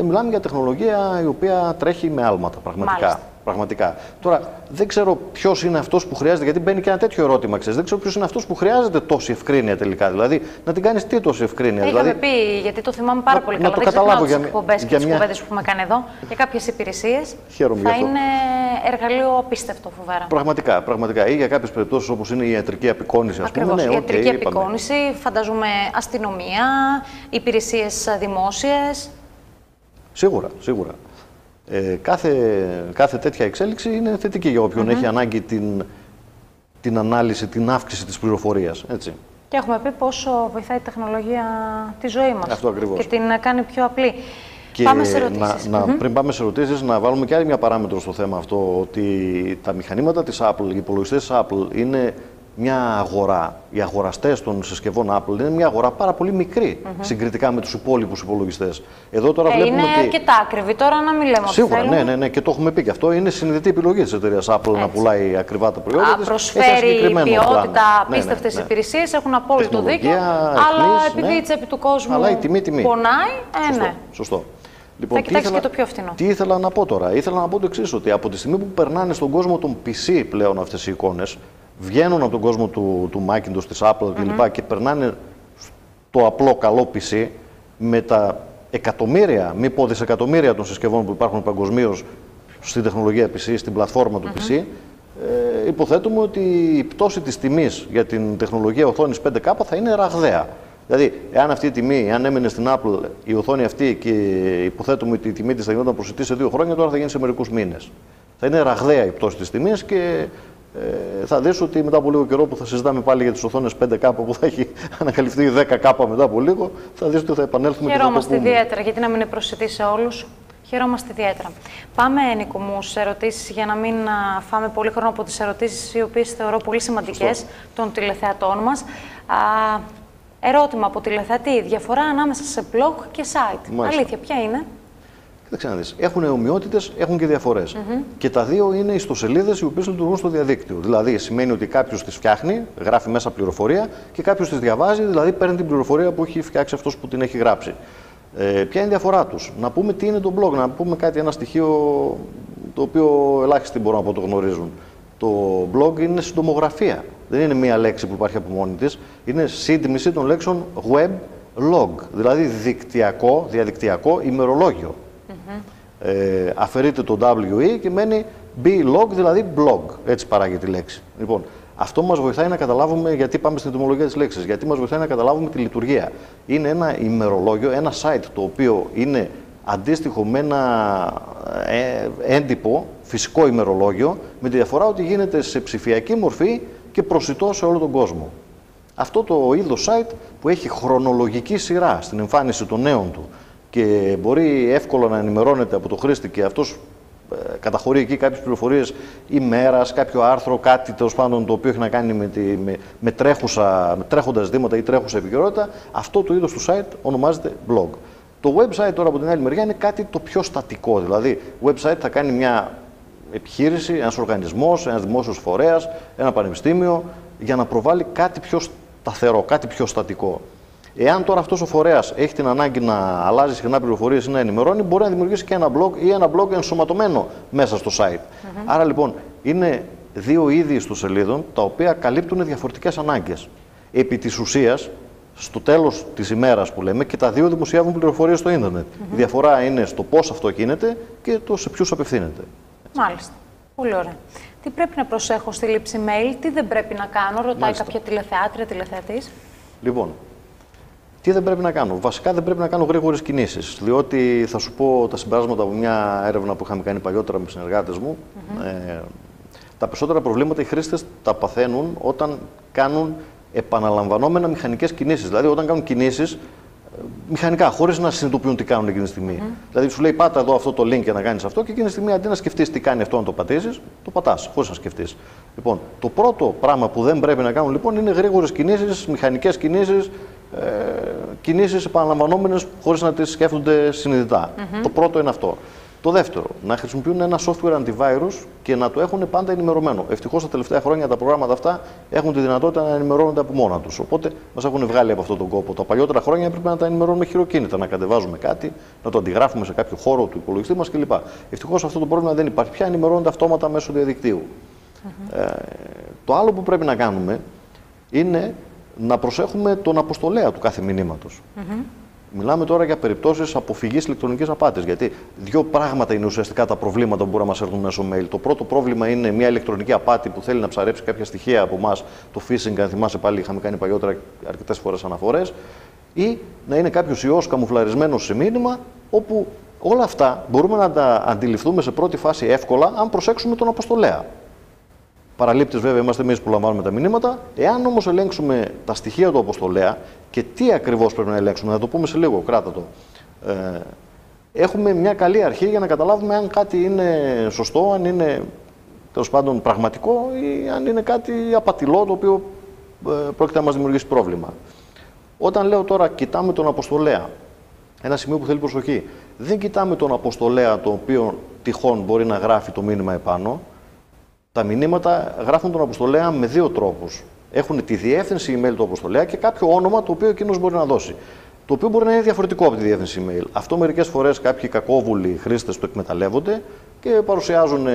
Μιλάμε για τεχνολογία η οποία τρέχει με άλματα, πραγματικά. Τώρα, δεν ξέρω ποιος είναι αυτός που χρειάζεται, γιατί μπαίνει και ένα τέτοιο ερώτημα, ξέρεις. Δεν ξέρω ποιος είναι αυτός που χρειάζεται τόση ευκρίνεια τελικά. Δηλαδή, να την κάνεις τι τόση ευκρίνεια? Είχαμε πει, γιατί το θυμάμαι πάρα πολύ καλά. Δεν ξεχνάω τις εκπομπές και τις κουβέντες που έχουμε κάνει εδώ για κάποιες υπηρεσίες. Θα είναι εργαλείο απίστευτο, φοβερά. Πραγματικά. Ή για κάποιες περιπτώσεις όπως είναι η ιατρική απεικόνηση, ας πούμε. Ναι, η ιατρική απεικόνηση, φανταζούμε αστυνομία, υπηρεσίες δημόσιες. Σίγουρα. Κάθε τέτοια εξέλιξη είναι θετική για όποιον έχει ανάγκη την ανάλυση, την αύξηση της πληροφορίας. Έτσι. Και έχουμε πει πόσο βοηθάει η τεχνολογία τη ζωή μας. Αυτό ακριβώς. Και την κάνει πιο απλή. Και πάμε σε ερωτήσεις. Πριν πάμε σε ερωτήσεις, να βάλουμε και άλλη μια παράμετρο στο θέμα αυτό, ότι τα μηχανήματα της Apple, οι υπολογιστές της Apple είναι μια αγορά. Οι αγοραστές των συσκευών Apple είναι μια αγορά πάρα πολύ μικρή συγκριτικά με τους υπόλοιπους υπολογιστές. Εδώ τώρα βλέπουμε είναι αρκετά ακριβή, τώρα να μην λέμε. Σίγουρα, ναι, και το έχουμε πει και αυτό. Είναι συνειδητή επιλογή της εταιρείας Apple να πουλάει ακριβά τα προϊόντα της. Προσφέρει ποιότητα, απίστευτες υπηρεσίες, έχουν απόλυτο δίκιο. Αλλά επειδή η τσέπη του κόσμου πονάει, Σωστό. Λοιπόν, θα κοιτάξει και το πιο φθηνό. Τι ήθελα να πω τώρα? Ήθελα να πω το εξής, ότι από τη στιγμή που περνάνε στον κόσμο των PC πλέον αυτές οι εικόνες, βγαίνουν από τον κόσμο του Macintosh, της Apple κλπ. Και περνάνε στο απλό καλό PC με τα εκατομμύρια, μη πω δισεκατομμύρια των συσκευών που υπάρχουν παγκοσμίως στην τεχνολογία PC, στην πλατφόρμα του PC, υποθέτουμε ότι η πτώση της τιμής για την τεχνολογία οθόνης 5K θα είναι ραγδαία. Δηλαδή, εάν αυτή η τιμή, αν έμενε στην Apple η οθόνη αυτή και υποθέτουμε ότι η τιμή της θα γινόταν προσιτή σε 2 χρόνια, τώρα θα γίνει σε μερικούς μήνες. Θα είναι ραγδαία η πτώση της τιμής και θα δεις ότι μετά από λίγο καιρό που θα συζητάμε πάλι για τις οθόνες 5K που θα έχει ανακαλυφθεί 10K μετά από λίγο, θα δεις ότι θα επανέλθουμε. Χαιρόμαστε ιδιαίτερα, γιατί να μην είναι προσιτή σε όλους. Χαιρόμαστε ιδιαίτερα. Πάμε, Νίκο μου, σε ερωτήσεις για να μην φάμε πολύ χρόνο από τις ερωτήσεις οι οποίες θεωρώ πολύ σημαντικές των τηλεθεατών μας. Ερώτημα από τηλεθεατή. Διαφορά ανάμεσα σε blog και site. Μάλιστα. Αλήθεια, ποια είναι? Κοίταξε να δεις. Έχουν ομοιότητες, έχουν και διαφορές. Και τα δύο είναι ιστοσελίδες οι οποίες λειτουργούν στο διαδίκτυο. Δηλαδή, σημαίνει ότι κάποιος τις φτιάχνει, γράφει μέσα πληροφορία και κάποιος τις διαβάζει, δηλαδή παίρνει την πληροφορία που έχει φτιάξει αυτός που την έχει γράψει. Ποια είναι η διαφορά τους? Να πούμε τι είναι το blog, να πούμε ένα στοιχείο το οποίο ελάχιστοι μπορούν να το γνωρίζουν. Το blog είναι συντομογραφία. Δεν είναι μία λέξη που υπάρχει από μόνη της. Είναι σύντμηση των λέξεων web log, δηλαδή διαδικτυακό ημερολόγιο. Αφαιρείται το WE και μένει blog, δηλαδή blog. Έτσι παράγεται η λέξη. Λοιπόν, αυτό μας βοηθάει να καταλάβουμε, γιατί πάμε στην ετυμολογία της λέξης, γιατί μας βοηθάει να καταλάβουμε τη λειτουργία. Είναι ένα ημερολόγιο, ένα site το οποίο είναι αντίστοιχο με ένα έντυπο, φυσικό ημερολόγιο, με τη διαφορά ότι γίνεται σε ψηφιακή μορφή και προσιτό σε όλο τον κόσμο. Αυτό το είδος site που έχει χρονολογική σειρά στην εμφάνιση των νέων του και μπορεί εύκολα να ενημερώνεται από το χρήστη και αυτός καταχωρεί εκεί κάποιες πληροφορίες ημέρας, κάποιο άρθρο, κάτι τέλος πάντων το οποίο έχει να κάνει με τρέχοντα ζητήματα ή τρέχουσα επικαιρότητα, αυτό το είδος του site ονομάζεται blog. Το website τώρα από την άλλη μεριά είναι κάτι το πιο στατικό, δηλαδή website θα κάνει μια επιχείρηση, ένας οργανισμός, ένας δημόσιος φορέας, ένα πανεπιστήμιο, για να προβάλλει κάτι πιο σταθερό, κάτι πιο στατικό. Εάν τώρα αυτός ο φορέας έχει την ανάγκη να αλλάζει συχνά πληροφορίες ή να ενημερώνει, μπορεί να δημιουργήσει και ένα blog ή ένα blog ενσωματωμένο μέσα στο site. Άρα λοιπόν είναι δύο είδη ιστοσελίδων τα οποία καλύπτουν διαφορετικές ανάγκες. Επί της ουσίας, στο τέλος της ημέρας που λέμε, και τα δύο δημοσιεύουν πληροφορίες στο ίντερνετ. Η διαφορά είναι στο πώς αυτό γίνεται και το σε ποιους απευθύνεται. Μάλιστα. Πολύ ωραία. Τι πρέπει να προσέχω στη λήψη mail, τι δεν πρέπει να κάνω, ρωτάει κάποια τηλεθεάτρια, τηλεθεατής. Λοιπόν, τι δεν πρέπει να κάνω? Βασικά δεν πρέπει να κάνω γρήγορες κινήσεις, διότι θα σου πω τα συμπεράσματα από μια έρευνα που είχαμε κάνει παλιότερα με συνεργάτες μου. Τα περισσότερα προβλήματα οι χρήστες τα παθαίνουν όταν κάνουν επαναλαμβανόμενα μηχανικές κινήσεις. Δηλαδή, όταν κάνουν κινήσεις μηχανικά, χωρίς να συνειδητοποιούν τι κάνουν εκείνη τη στιγμή. Δηλαδή, σου λέει πάτα εδώ αυτό το link για να κάνεις αυτό, και εκείνη τη στιγμή αντί να σκεφτείς τι κάνει αυτό να το πατήσεις, το πατάς, χωρίς να σκεφτείς. Λοιπόν, το πρώτο πράγμα που δεν πρέπει να κάνουν λοιπόν είναι γρήγορες κινήσεις, μηχανικές κινήσεις, κινήσεις επαναλαμβανόμενες χωρίς να τις σκέφτονται συνειδητά. Το πρώτο είναι αυτό. Το δεύτερο, να χρησιμοποιούν ένα software antivirus και να το έχουν πάντα ενημερωμένο. Ευτυχώς τα τελευταία χρόνια τα προγράμματα αυτά έχουν τη δυνατότητα να ενημερώνονται από μόνα τους. Οπότε μας έχουν βγάλει από αυτόν τον κόπο. Τα παλιότερα χρόνια έπρεπε να τα ενημερώνουμε χειροκίνητα, να κατεβάζουμε κάτι, να το αντιγράφουμε σε κάποιο χώρο του υπολογιστή μας κλπ. Ευτυχώς αυτό το πρόβλημα δεν υπάρχει πια, ενημερώνονται αυτόματα μέσω διαδικτύου. Το άλλο που πρέπει να κάνουμε είναι να προσέχουμε τον αποστολέα του κάθε μηνύματος. Μιλάμε τώρα για περιπτώσεις αποφυγής ηλεκτρονικής απάτης. Γιατί δύο πράγματα είναι ουσιαστικά τα προβλήματα που μπορεί να μας έρθουν μέσω mail. Το πρώτο πρόβλημα είναι μια ηλεκτρονική απάτη που θέλει να ψαρέψει κάποια στοιχεία από εμάς. Το phishing, αν θυμάσαι πάλι, είχαμε κάνει παλιότερα αρκετές φορές αναφορές. Ή να είναι κάποιος ιός καμουφλαρισμένος σε μήνυμα, όπου όλα αυτά μπορούμε να τα αντιληφθούμε σε πρώτη φάση εύκολα αν προσέξουμε τον αποστολέα. Παραλήπτες βέβαια είμαστε εμείς που λαμβάνουμε τα μηνύματα. Εάν όμως ελέγξουμε τα στοιχεία του αποστολέα και τι ακριβώς πρέπει να ελέγξουμε, να το πούμε σε λίγο, κράτα το. Έχουμε μια καλή αρχή για να καταλάβουμε αν κάτι είναι σωστό, αν είναι τέλος πάντων πραγματικό ή αν είναι κάτι απατηλό το οποίο πρόκειται να μας δημιουργήσει πρόβλημα. Όταν λέω τώρα κοιτάμε τον αποστολέα, ένα σημείο που θέλει προσοχή, δεν κοιτάμε τον αποστολέα το οποίο τυχόν μπορεί να γράφει το μήνυμα επάνω. Τα μηνύματα γράφουν τον αποστολέα με δύο τρόπους. Έχουν τη διεύθυνση email του αποστολέα και κάποιο όνομα το οποίο εκείνος μπορεί να δώσει. το οποίο μπορεί να είναι διαφορετικό από τη διεύθυνση email. Αυτό μερικές φορές κάποιοι κακόβουλοι χρήστες το εκμεταλλεύονται και παρουσιάζουν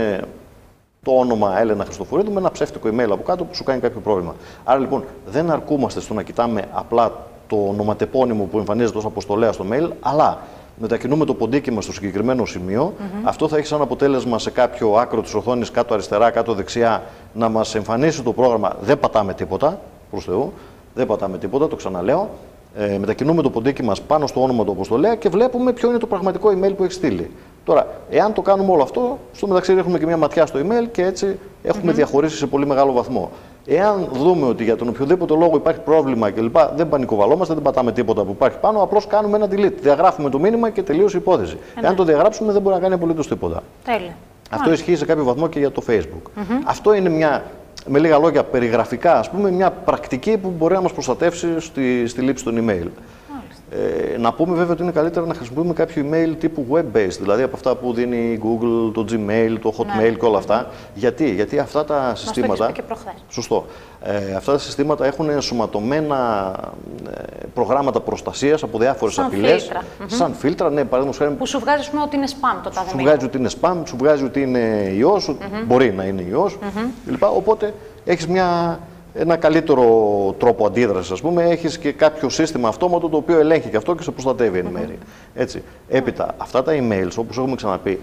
το όνομα Έλενα Χριστοφορίδου με ένα ψεύτικο email από κάτω που σου κάνει κάποιο πρόβλημα. Άρα λοιπόν δεν αρκούμαστε στο να κοιτάμε απλά το ονοματεπώνυμο που εμφανίζεται ως αποστολέα στο mail, αλλά μετακινούμε το ποντίκι μας στο συγκεκριμένο σημείο. Αυτό θα έχει σαν αποτέλεσμα σε κάποιο άκρο της οθόνης, κάτω αριστερά, κάτω δεξιά, να μας εμφανίσει το πρόγραμμα. Δεν πατάμε τίποτα, προς Θεού, δεν πατάμε τίποτα, το ξαναλέω. Μετακινούμε το ποντίκι μας πάνω στο όνομα του αποστολέα και βλέπουμε ποιο είναι το πραγματικό email που έχει στείλει. Τώρα, εάν το κάνουμε όλο αυτό, στο μεταξύ ρίχνουμε και μια ματιά στο email και έτσι έχουμε διαχωρίσει σε πολύ μεγάλο βαθμό. Εάν δούμε ότι για τον οποιοδήποτε λόγο υπάρχει πρόβλημα κλπ., δεν πανικοβαλόμαστε, δεν πατάμε τίποτα που υπάρχει πάνω, απλώς κάνουμε ένα delete. Διαγράφουμε το μήνυμα και τελείωσε η υπόθεση. Εάν το διαγράψουμε, δεν μπορεί να κάνει απολύτως τίποτα. Τέλεια. Αυτό ισχύει σε κάποιο βαθμό και για το Facebook. Αυτό είναι μια, με λίγα λόγια, περιγραφικά, ας πούμε, μια πρακτική που μπορεί να μας προστατεύσει στη λήψη των email. Να πούμε βέβαια ότι είναι καλύτερα να χρησιμοποιούμε κάποιο email τύπου web-based, δηλαδή από αυτά που δίνει η Google, το Gmail, το Hotmail και όλα αυτά. Γιατί αυτά τα συστήματα. Το και προχθές. Σωστό. Αυτά τα συστήματα έχουν ενσωματωμένα προγράμματα προστασίας από διάφορες απειλές. Σαν φίλτρα, ναι, παραδείγματος χάρη. Που σου βγάζει ότι είναι spam το τάδε. Σου βγάζει ότι είναι spam, σου βγάζει ότι είναι ιός, μπορεί να είναι ιός. Οπότε έχεις ένα καλύτερο τρόπο αντίδρασης, ας πούμε, έχεις και κάποιο σύστημα αυτόματο το οποίο ελέγχει και αυτό και σε προστατεύει εν μέρει. Έτσι. Έπειτα, αυτά τα emails, όπως έχουμε ξαναπεί,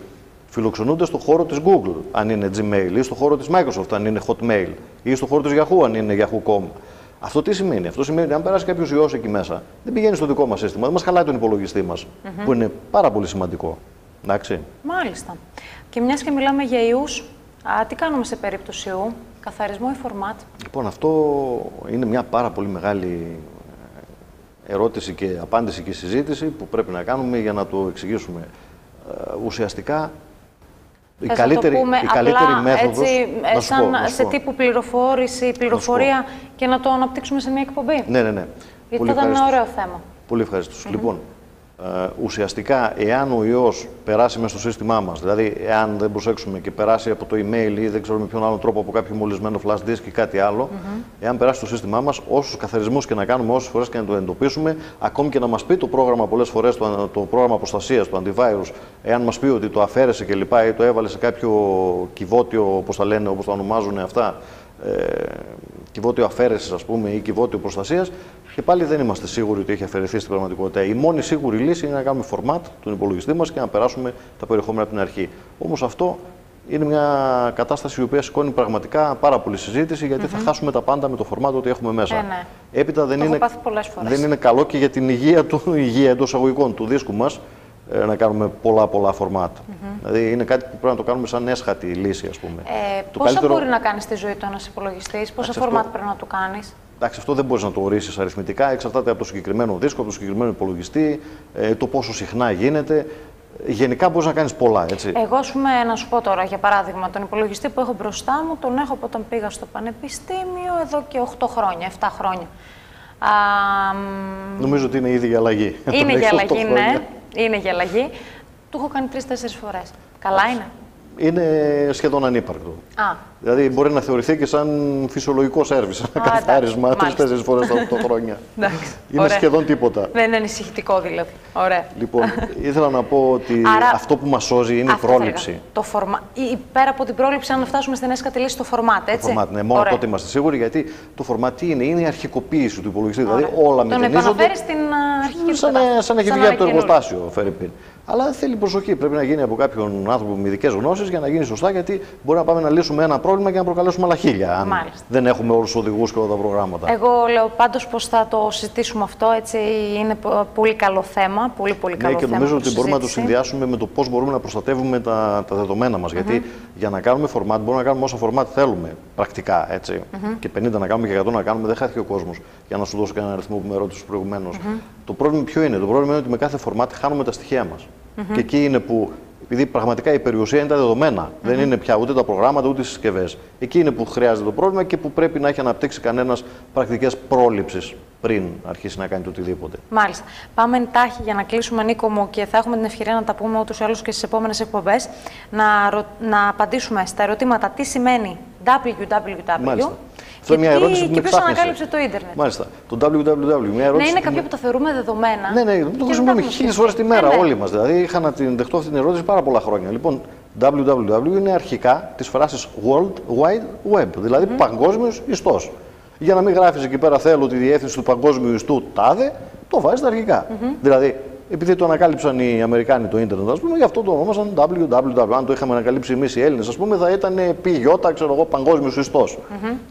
φιλοξενούνται στο χώρο της Google, αν είναι Gmail, ή στο χώρο της Microsoft, αν είναι Hotmail, ή στο χώρο της Yahoo, αν είναι Yahoo.com. Αυτό τι σημαίνει? Αυτό σημαίνει ότι αν περάσει κάποιος ιός εκεί μέσα, δεν πηγαίνει στο δικό μας σύστημα, δεν μας χαλάει τον υπολογιστή μας, που είναι πάρα πολύ σημαντικό. Εντάξει. Μάλιστα. Και μιας και μιλάμε για ιούς, τι κάνουμε σε περίπτωση ιού? Καθαρισμό ή format? Λοιπόν, αυτό είναι μια πάρα πολύ μεγάλη ερώτηση και απάντηση και συζήτηση που πρέπει να κάνουμε για να το εξηγήσουμε. Ουσιαστικά, η καλύτερη μέθοδος... Έτσι, σε τύπου πληροφόρηση, πληροφορία και να το αναπτύξουμε σε μια εκπομπή. Ναι. Γιατί θα ήταν ένα ωραίο θέμα. Πολύ ευχαριστώ. Λοιπόν, ουσιαστικά, εάν ο ιός περάσει μέσα στο σύστημά μας, δηλαδή εάν δεν προσέξουμε και περάσει από το email ή δεν ξέρω με ποιον άλλο τρόπο από κάποιο μολυσμένο flash disk ή κάτι άλλο, εάν περάσει στο σύστημά μας, όσους καθαρισμούς και να κάνουμε, όσες φορές και να το εντοπίσουμε, ακόμη και να μας πει το πρόγραμμα πολλές φορές, το πρόγραμμα προστασίας, το antivirus, εάν μας πει ότι το αφαίρεσε κλπ. Ή το έβαλε σε κάποιο κυβότιο, όπως τα λένε, όπως τα ονομάζουν αυτά, κυβότιο αφαίρεσης, ας πούμε, ή κυβότιο προστασίας, και πάλι δεν είμαστε σίγουροι ότι έχει αφαιρεθεί στην πραγματικότητα. Η μόνη σίγουρη λύση είναι να κάνουμε format τον υπολογιστή μας και να περάσουμε τα περιεχόμενα από την αρχή. Όμως αυτό είναι μια κατάσταση η οποία σηκώνει πραγματικά πάρα πολύ συζήτηση, γιατί θα χάσουμε τα πάντα με το format ότι έχουμε μέσα. Ναι. Έπειτα δεν είναι καλό και για την υγεία εντός αγωγικών του δίσκου μας να κάνουμε πολλά format. Δηλαδή είναι κάτι που πρέπει να το κάνουμε σαν έσχατη λύση, ας πούμε. Πόσα μπορεί να κάνει στη ζωή του ένας υπολογιστής, πόσα format πρέπει να του κάνεις? Εντάξει, αυτό δεν μπορείς να το ορίσεις αριθμητικά, εξαρτάται από το συγκεκριμένο δίσκο, από το συγκεκριμένο υπολογιστή, το πόσο συχνά γίνεται. Γενικά μπορείς να κάνεις πολλά, έτσι. Εγώ, ας πούμε, να σου πω τώρα, για παράδειγμα, τον υπολογιστή που έχω μπροστά μου, τον έχω από όταν πήγα στο πανεπιστήμιο εδώ και 8 χρόνια, 7 χρόνια. Νομίζω ότι είναι ήδη για αλλαγή. Είναι για αλλαγή, ναι. Είναι για αλλαγή. Του έχω κάνει 3-4 φορές. Καλά είναι? Είναι σχεδόν ανύπαρκτο. Δηλαδή μπορεί να θεωρηθεί και σαν φυσιολογικό σέρβις, ένα καθάρισμα 3-4 φορές τα 8 χρόνια. Είναι σχεδόν τίποτα. Δεν είναι ανησυχητικό δηλαδή. Ωραία. Λοιπόν, ήθελα να πω ότι αυτό που μας σώζει είναι η πρόληψη. Πέρα από την πρόληψη, αν φτάσουμε στην έσχατη λύση, το format, έτσι. Το format, ναι, μόνο τότε είμαστε σίγουροι, γιατί το format τι είναι? Είναι η αρχικοποίηση του υπολογιστή. Δηλαδή όλα μηδενίζονται. Τον επαναφέρει στην αρχική του κατάσταση. Σαν να έχει βγει από το εργοστάσιο, Φερρυπίν. Αλλά θέλει προσοχή. Πρέπει να γίνει από κάποιον άνθρωπο με ειδικές γνώσεις για να γίνει σωστά, γιατί μπορεί να πάμε να λύσουμε ένα πρόβλημα και να προκαλέσουμε άλλα 1000. Αν δεν έχουμε όλους τους οδηγούς και όλα τα προγράμματα. Εγώ λέω πάντως πως θα το συζητήσουμε αυτό. Έτσι, είναι πολύ καλό θέμα. Πολύ καλό θέμα. Και νομίζω ότι μπορούμε να το συνδυάσουμε με το πώς μπορούμε να προστατεύουμε τα δεδομένα μας. Γιατί για να κάνουμε format, μπορούμε να κάνουμε όσα format θέλουμε πρακτικά. Έτσι. Και 50 να κάνουμε και 100 να κάνουμε, δεν χάθηκε ο κόσμος. Για να σου δώσω και έναν αριθμό που με ρώτησες προηγουμένως. Το πρόβλημα ποιο είναι? Το πρόβλημα είναι ότι με κάθε format χάνουμε τα στοιχεία μας. Και εκεί είναι που, επειδή πραγματικά η περιουσία είναι τα δεδομένα, δεν είναι πια ούτε τα προγράμματα ούτε οι συσκευές. Εκεί είναι που χρειάζεται το πρόβλημα και που πρέπει να έχει αναπτύξει κανένας πρακτικές πρόληψης πριν αρχίσει να κάνει το οτιδήποτε. Μάλιστα. Πάμε εντάχει για να κλείσουμε, Νίκο μου, και θα έχουμε την ευκαιρία να τα πούμε ούτως ή άλλως και στις επόμενες εκπομπές. Να απαντήσουμε στα ερωτήματα τι σημαίνει www. Μάλιστα. Αυτό είναι μια ερώτηση που με ποιος ανακάλυψε το ίντερνετ. Μάλιστα. Το www, μια ερώτηση. Ναι, είναι κάποια που τα θεωρούμε δεδομένα. Ναι, το χρησιμοποιούμε 1000 φορές τη μέρα όλοι μας. Δηλαδή, είχα να την δεχτώ αυτή την ερώτηση πάρα πολλά χρόνια. Λοιπόν, www είναι αρχικά της φράσης World Wide Web, δηλαδή παγκόσμιος ιστός. Για να μην γράφεις εκεί πέρα θέλω τη διεύθυνση του παγκόσμιου ιστού τάδε, το βάζεις στα αρχικά. Δηλαδή, επειδή το ανακάλυψαν οι Αμερικάνοι το ίντερνετ, ας πούμε, γι' αυτό το ονόμασαν www. Αν το είχαμε ανακαλύψει εμείς οι Έλληνες, ας πούμε, θα ήταν PY, ξέρω εγώ, παγκόσμιος ιστός.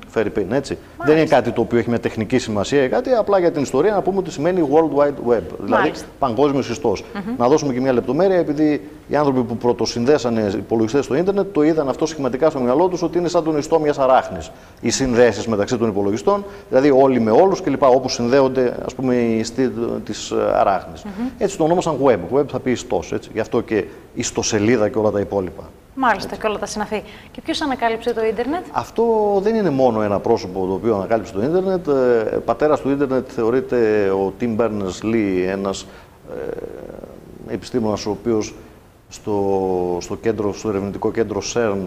Φέρει πίν, έτσι. Δεν είναι κάτι το οποίο έχει μια τεχνική σημασία ή κάτι, απλά για την ιστορία να πούμε ότι σημαίνει World Wide Web, δηλαδή παγκόσμιος ιστός. Να δώσουμε και μια λεπτομέρεια, επειδή οι άνθρωποι που πρωτοσυνδέσανε υπολογιστές στο ίντερνετ το είδαν αυτό σχηματικά στο μυαλό τους ότι είναι σαν τον ιστό μιας αράχνης. Οι συνδέσεις μεταξύ των υπολογιστών, δηλαδή όλοι με όλους κλπ. Όπου συνδέονται, ας πούμε, οι ιστοί της αράχνης. Έτσι το ονόμασαν web. Web θα πει ιστός. Έτσι. Γι' αυτό και ιστοσελίδα και όλα τα υπόλοιπα. Μάλιστα, έτσι. Και όλα τα συναφή. Και ποιος ανακάλυψε το ίντερνετ? Αυτό δεν είναι μόνο ένα πρόσωπο το οποίο ανακάλυψε το ίντερνετ. Πατέρας του ίντερνετ θεωρείται ο Tim Berners-Lee, ένας επιστήμονας ο οποίος στο ερευνητικό κέντρο CERN,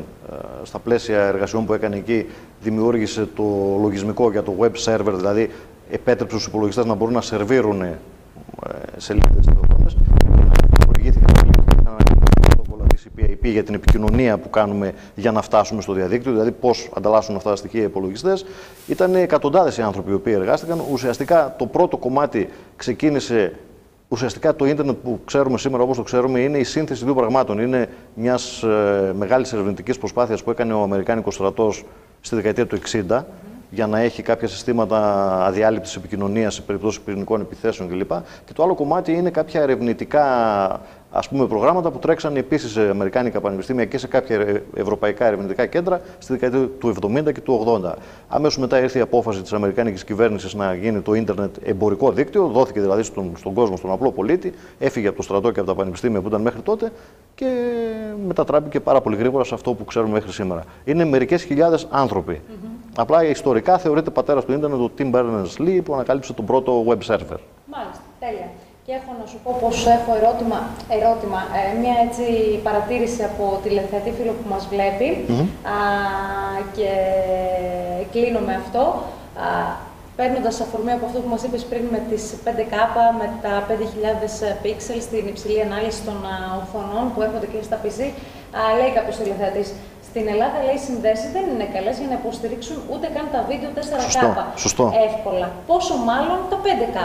στα πλαίσια εργασιών που έκανε εκεί, δημιούργησε το λογισμικό για το web server, δηλαδή επέτρεψε στους υπολογιστές να μπορούν να σερβίρουν σελίδες τηλεφώνες. Προηγήθηκε ένα πρωτόκολλο TCP/IP για την επικοινωνία που κάνουμε για να φτάσουμε στο διαδίκτυο, δηλαδή πώς ανταλλάσσουν αυτά τα στοιχεία οι υπολογιστές. Ήταν εκατοντάδες οι άνθρωποι οι οποίοι εργάστηκαν. Ουσιαστικά το πρώτο κομμάτι ξεκίνησε. Ουσιαστικά το ίντερνετ που ξέρουμε σήμερα, όπως το ξέρουμε, είναι η σύνθεση δύο πραγμάτων. Είναι μιας μεγάλης ερευνητικής προσπάθειας που έκανε ο Αμερικάνικος στρατός στη δεκαετία του 60 για να έχει κάποια συστήματα αδιάλειπτης επικοινωνίας σε περίπτωση πυρηνικών επιθέσεων κλπ. Και το άλλο κομμάτι είναι κάποια ερευνητικά, ας πούμε, προγράμματα που τρέξαν επίσης σε αμερικάνικα πανεπιστήμια και σε κάποια ευρωπαϊκά ερευνητικά κέντρα στη δεκαετία του 70 και του 80. Αμέσως μετά ήρθε η απόφαση της αμερικάνικης κυβέρνησης να γίνει το ίντερνετ εμπορικό δίκτυο, δόθηκε δηλαδή στον κόσμο, στον απλό πολίτη, έφυγε από το στρατό και από τα πανεπιστήμια που ήταν μέχρι τότε και μετατράπηκε πάρα πολύ γρήγορα σε αυτό που ξέρουμε μέχρι σήμερα. Είναι μερικές χιλιάδες άνθρωποι. Απλά ιστορικά θεωρείται πατέρας του ίντερνετ ο Tim Berners-Lee που ανακάλυψε τον πρώτο web server. Μάλιστα, τέλεια. Και έχω να σου πω πως έχω ερώτημα, μια έτσι παρατήρηση από τηλεθεατή φίλο που μας βλέπει και κλείνω με αυτό. Παίρνοντας αφορμή από αυτό που μας είπες πριν με τις 5K, με τα 5.000 pixels στην υψηλή ανάλυση των οθονών που έρχονται και στα PC, λέει κάποιος τηλεθεατής, στην Ελλάδα λέει οι συνδέσεις δεν είναι καλές για να υποστηρίξουν ούτε καν τα βίντεο 4K. Σωστό. Εύκολα. Πόσο μάλλον τα 5K.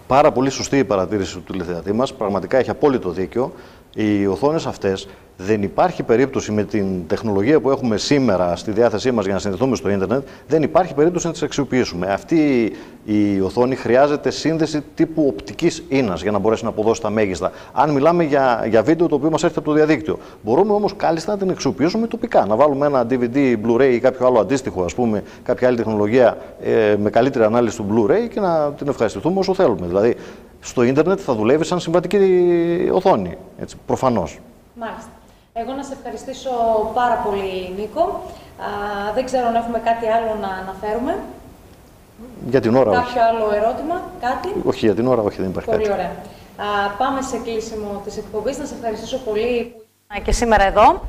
Πάρα πολύ σωστή η παρατήρηση του τηλεθεατή μας. Πραγματικά έχει απόλυτο δίκιο. Οι οθόνες αυτές δεν υπάρχει περίπτωση με την τεχνολογία που έχουμε σήμερα στη διάθεσή μας για να συνδεθούμε στο ίντερνετ, δεν υπάρχει περίπτωση να τις αξιοποιήσουμε. Αυτή η οθόνη χρειάζεται σύνδεση τύπου οπτικής ίνας για να μπορέσει να αποδώσει τα μέγιστα. Αν μιλάμε για βίντεο το οποίο μας έρχεται από το διαδίκτυο. Μπορούμε όμως κάλλιστα να την αξιοποιήσουμε τοπικά. Να βάλουμε ένα DVD, Blu-ray ή κάποιο άλλο αντίστοιχο, ας πούμε, κάποια άλλη τεχνολογία με καλύτερη ανάλυση του Blu-ray και να την ευχαριστηθούμε όσο θέλουμε. Δηλαδή, στο ίντερνετ θα δουλεύει σαν συμβατική οθόνη. Έτσι, προφανώς. Μάλιστα. Εγώ να σε ευχαριστήσω πάρα πολύ, Νίκο. Δεν ξέρω αν έχουμε κάτι άλλο να αναφέρουμε. Για την ώρα Κάποιο άλλο ερώτημα, κάτι? Όχι, για την ώρα όχι, δεν υπάρχει πολύ κάτι. Ωραία. Πάμε σε κλείσιμο της εκπομπής. Να σε ευχαριστήσω πολύ που ήσουν και σήμερα εδώ.